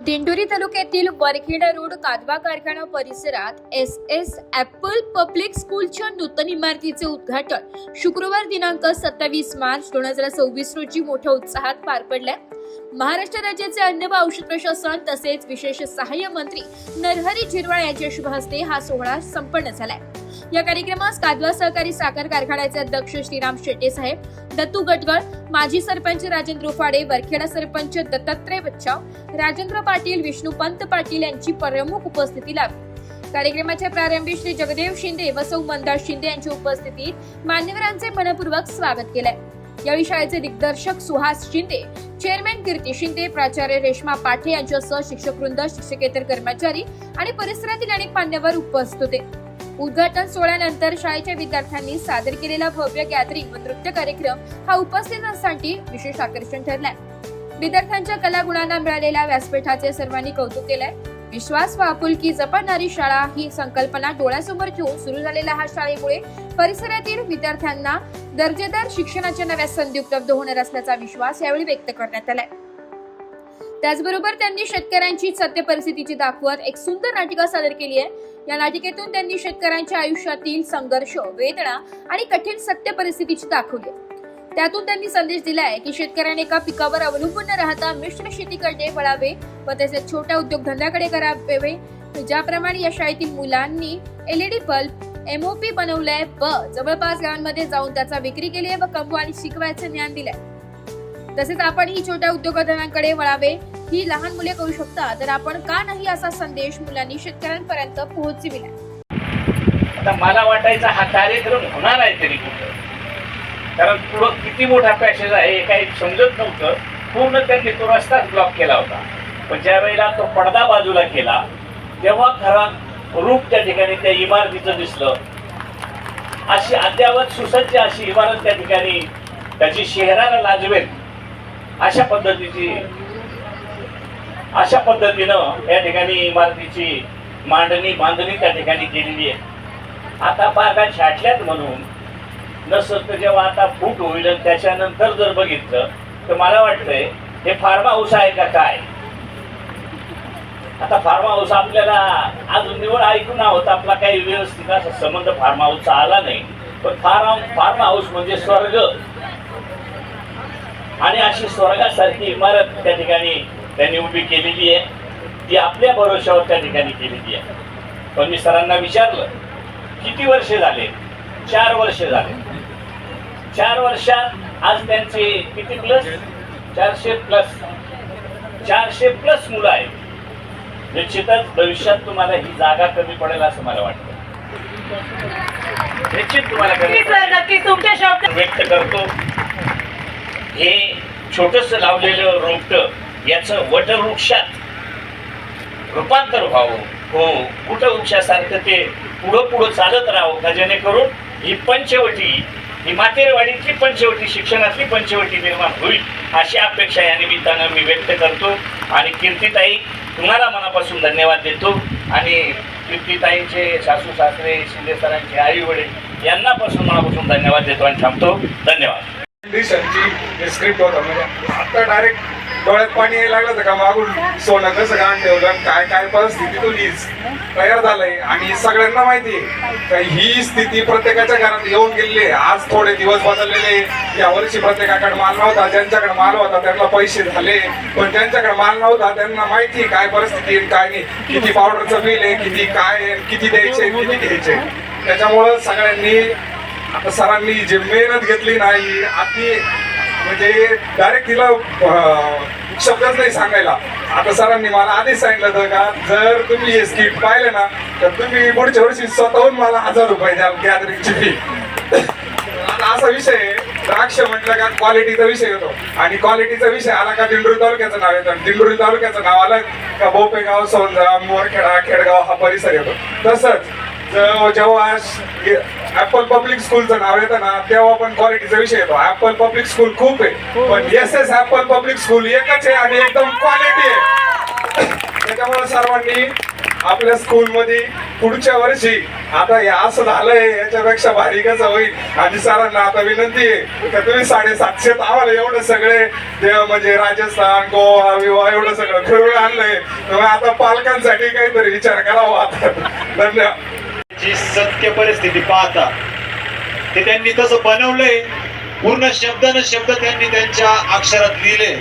दिंडोरी तालुक्यातील वरखेडा रोड कादवा कारखाना परिसरात एस ॲपल पब्लिक स्कूलच्या नूतन इमारतीचे उद्घाटन शुक्रवार दिनांक 27 मार्च 2026 रोजी मोठ्या उत्साहात पार पडले. महाराष्ट्र राज्याचे अन्न व औषध प्रशासन तसेच विशेष सहाय्य मंत्री नरहरी झिरवाळ यांच्या शुभ हस्ते हा सोहळा संपन्न झालाय. या कार्यक्रमास कादवा सहकारी साखर कारखान्याचे अध्यक्ष श्रीराम शेट्टे साहेब, दत्तू गटगळ, माजी सरपंच राजेंद्र उफाडे, वरखेडा सरपंच दत्तात्रय बच्चाव, राजेंद्र पाटील, विष्णुपंत पाटील यांची प्रमुख उपस्थिती लाभली. कार्यक्रमाच्या प्रारंभी श्री जगदेव शिंदे व सौ मंदा शिंदे यांच्या उपस्थितीत मान्यवरांचे मनपूर्वक स्वागत केले. यावेळी शाळेचे दिग्दर्शक सुहास शिंदे, चेअरमॅन कीर्ती शिंदे, प्राचार्य रेश्मा पाठे यांच्यासह शिक्षक वृंद, शिक्षकेतर कर्मचारी आणि परिसरातील अनेक मान्यवर उपस्थित होते. उद्घाटन सोहळ्यानंतर शाळेच्या विद्यार्थ्यांनी सादर केलेला भव्य गॅदरिंग व नृत्य कार्यक्रम हा उपस्थितांसाठी विशेष आकर्षण ठरलाय. विद्यार्थ्यांच्या कलागुणांना मिळालेल्या व्यासपीठाचे सर्वांनी कौतुक केलंय. विश्वास व आपुलकी जपणारी शाळा ही संकल्पना डोळ्यासमोर ठेवून सुरू झालेल्या हा शाळेमुळे परिसरातील विद्यार्थ्यांना दर्जेदार शिक्षणाच्या नव्या संधी उपलब्ध होणार असल्याचा विश्वास यावेळी व्यक्त करण्यात आलाय. त्याचबरोबर त्यांनी शेतकऱ्यांची सत्य परिस्थितीची दाखवत एक सुंदर नाटिका सादर केली आहे. या नाटिकेतून त्यांनी शेतकऱ्यांच्या आयुष्यातील संघर्ष, वेदना आणि कठीण सत्य परिस्थितीची दाखवली. त्यातून त्यांनी संदेश दिलाय की शेतकऱ्याने एका पिकावर अवलंबून न राहता मिश्र शेतीकडे वळावे व तसेच छोट्या उद्योगधंद्याकडे करावे. ज्याप्रमाणे या शाळेतील मुलांनी LED बल्ब MOP बनवलंय व जवळपास गावांमध्ये जाऊन त्याचा विक्री केली आहे व कमवा आणि शिकवायचं ज्ञान दिलंय. तसेच आपण ही छोट्या उद्योगधंद्यांकडे वळावे, ही लहान मुले करू शकता तर आपण का नाही, असा संदेश मुलांनी शेतकऱ्यांपर्यंत पोहोचविला. आता मला वाटायचा हा कार्यक्रम होणार आहे तरी कुठं, कारण पुढं किती मोठा पॅसेज आहे हे काही समजत नव्हतं. पूर्ण त्यांनी तो रस्ताच ब्लॉक केला होता. पण ज्या वेळेला तो पडदा बाजूला केला तेव्हा खरा रूप त्या ठिकाणी त्या इमारतीचं दिसलं. अशी अद्यावत सुसज्ज अशी इमारत त्या ठिकाणी त्याची शहराला लाजवेल अशा पद्धतीनं या ठिकाणी इमारतीची बांधणी त्या ठिकाणी केलेली आहे. आता बागा छाटल्यात म्हणून नसत जेव्हा आता फूट होईल आणि त्याच्यानंतर जर बघितलं तर मला वाटतंय हे फार्म हाऊस आहे का काय. आता फार्म हाऊस आपल्याला अजून निवड ऐकून आहोत, आपला काही व्यवस्थित असा संबंध फार्म हाऊसचा आला नाही. पण फार्म हाऊस म्हणजे स्वर्ग, आणि अशी स्वर्गासारखी इमारत त्या ठिकाणी त्यांनी उभी केलेली आहे. ती आपल्या भरोशावर त्या ठिकाणी केलेली आहे. पण मी सरांना विचारलं किती वर्षे झाले, 4 वर्ष झाले. 4 वर्षात आज त्यांचे किती प्लस 400 प्लस मुलं आहेत. निश्चितच भविष्यात तुम्हाला ही जागा कमी पडेल असं मला वाटतं. निश्चित तुम्हाला तुमच्या शब्द व्यक्त करतो. हे छोटस लावलेलं रोपट याचं वटवृक्षात रूपांतर व्हावं, हो वटवृक्षासारखं ते पुढं चालत राहावं का, जेणेकरून ही पंचवटी, ही मातेरवाडीतली पंचवटी, शिक्षणातली पंचवटी निर्माण होईल अशी अपेक्षा या निमित्तानं मी व्यक्त करतो. आणि कीर्तीताई, तुम्हाला मनापासून धन्यवाद देतो. आणि कीर्तीताईंचे सासू सासरे, शिंदे सरांचे आई वडील यांना पासून मनापासून धन्यवाद देतो आणि थांबतो. धन्यवाद. स्क्रिप्ट होता म्हणजे आता डायरेक्ट डोळ्यात पाणी यायला लागलं का मागून सोनं कसं गाण ठेवलं, काय परिस्थिती तुझीच तयार झालंय. आणि सगळ्यांना माहिती आहे ही स्थिती प्रत्येकाच्या घरात येऊन गेलेली आहे. आज थोडे दिवस बदललेले. या वर्षी प्रत्येकाकडे माल नव्हता, ज्यांच्याकडे माल होता त्यांना पैसे झाले, पण ज्यांच्याकडे माल नव्हता त्यांना माहिती काय परिस्थिती आहे काय नाही, किती पावडरचं बिल आहे, किती द्यायचे किती घ्यायचे. त्याच्यामुळं सगळ्यांनी आता सरांनी जी मेहनत घेतली नाही अति म्हणजे डायरेक्ट तिला शब्दच नाही सांगायला. आता सरांनी मला आधीच सांगितलं होतं का जर तुम्ही हे स्किट पाहिलं ना तर तुम्ही पुढच्या वर्षी स्वतःहून मला 1000 रुपये द्याल गॅदरिंगची फी. आता असा विषय द्राक्ष म्हटलं का क्वालिटीचा विषय होतो, आणि क्वालिटीचा विषय आला का दिंडोरी तालुक्याचं नाव येतं. दिंडोरी तालुक्याचं नाव आलं का बोपेगाव, सोनगाव, मोरखेडा, खेडगाव हा परिसर येतो. तसंच जेव्हा ॲपल पब्लिक स्कूलचं नाव येतं ना तेव्हा पण क्वालिटीचा विषय येतो. ॲपल पब्लिक स्कूल खूप आहे, पण SS ॲपल पब्लिक स्कूल एकच आहे आणि एकदम क्वालिटी आहे. त्याच्यामुळे सर्वांनी आपल्या स्कूलमध्ये पुढच्या वर्षी आता हे असं झालंय याच्यापेक्षा भारी कसं होईल. आणि सरांना आता विनंती आहे का तुम्ही 750 आम्हाला एवढं सगळे म्हणजे राजस्थान गोवा विवा एवढं सगळं फिरवून आणलंय. तर आता पालकांसाठी काहीतरी विचार करावा आता. धन्यवाद. जी सत्य परिस्थिती पाहता ते त्यांनी तसं बनवलंय, पूर्ण शब्दानं शब्द त्यांनी त्यांच्या अक्षरात लिहिले.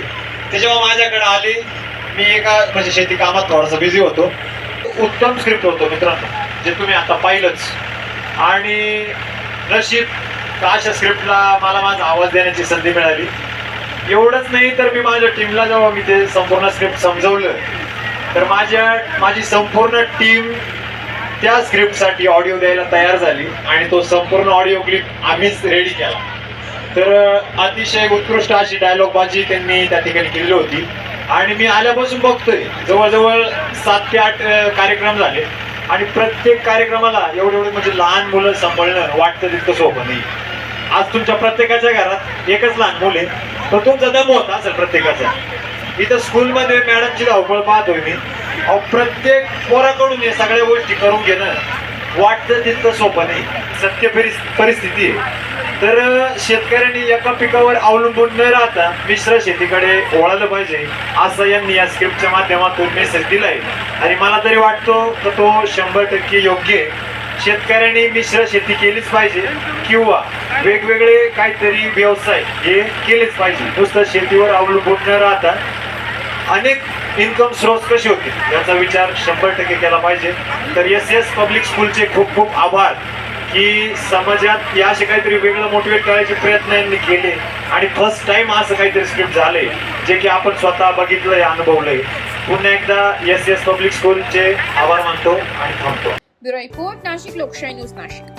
ते जेव्हा माझ्याकडे आले, मी एका म्हणजे शेती कामात थोडासा बिझी होतो. उत्तम स्क्रिप्ट होतो मित्रांनो, जे तुम्ही आता पाहिलंच. आणि नशीब का अशा स्क्रिप्टला मला माझा आवाज देण्याची संधी मिळाली. एवढंच नाही तर मी माझ्या टीमला जेव्हा मी ते संपूर्ण स्क्रिप्ट समजवलं, तर माझी संपूर्ण टीम त्या स्क्रिप्टसाठी ऑडिओ द्यायला तयार झाली आणि तो संपूर्ण ऑडिओ क्लिप आम्हीच रेडी केला. तर अतिशय उत्कृष्ट अशी डायलॉगबाजी त्यांनी त्या ठिकाणी केली होती. आणि मी आल्यापासून बघतोय जवळजवळ 7 ते 8 कार्यक्रम झाले आणि प्रत्येक कार्यक्रमाला एवढे म्हणजे लहान मुलं सांभाळणं वाटतं तितकं सोपं नाही. आज तुमच्या प्रत्येकाच्या घरात एकच लहान मुलं आहे, तर तुमचा दम होता असेल प्रत्येकाचा. इथं स्कूलमध्ये मॅडमची धावपळ पाहतोय मी. अहो, प्रत्येक पोराकडून हे सगळ्या गोष्टी करून घेणं वाटतं तितकं सोपं नाही. सत्य परिस्थिती आहे. तर शेतकऱ्यांनी एका पिकावर अवलंबून न राहता मिश्र शेतीकडे वळालं पाहिजे, असं यांनी या स्क्रिप्टच्या माध्यमातून मेसेज दिलाय. आणि मला तरी वाटतो तर तो 100% योग्य आहे. शेतकऱ्यांनी मिश्र शेती केलीच पाहिजे किंवा वेगवेगळे काहीतरी व्यवसाय हे केलेच पाहिजे. नुसतं शेतीवर अवलंबून न राहता अनेक इन्कम सोर्स कसे होतील याचा विचार 100% केला पाहिजे. तर SS पब्लिक स्कूलचे खूप खूप आभार की समाजात या असे काहीतरी वेगळं मोटिवेट करायचे प्रयत्न यांनी केले आणि फर्स्ट टाइम असं काहीतरी स्क्रिप्ट झालंय जे की आपण स्वतः बघितलंय, अनुभवलंय. पुन्हा एकदा SS पब्लिक स्कूलचे आभार मानतो आणि थांबतो. ब्युरो रिपोर्ट, नाशिक लोकशाही न्यूज नाशिक.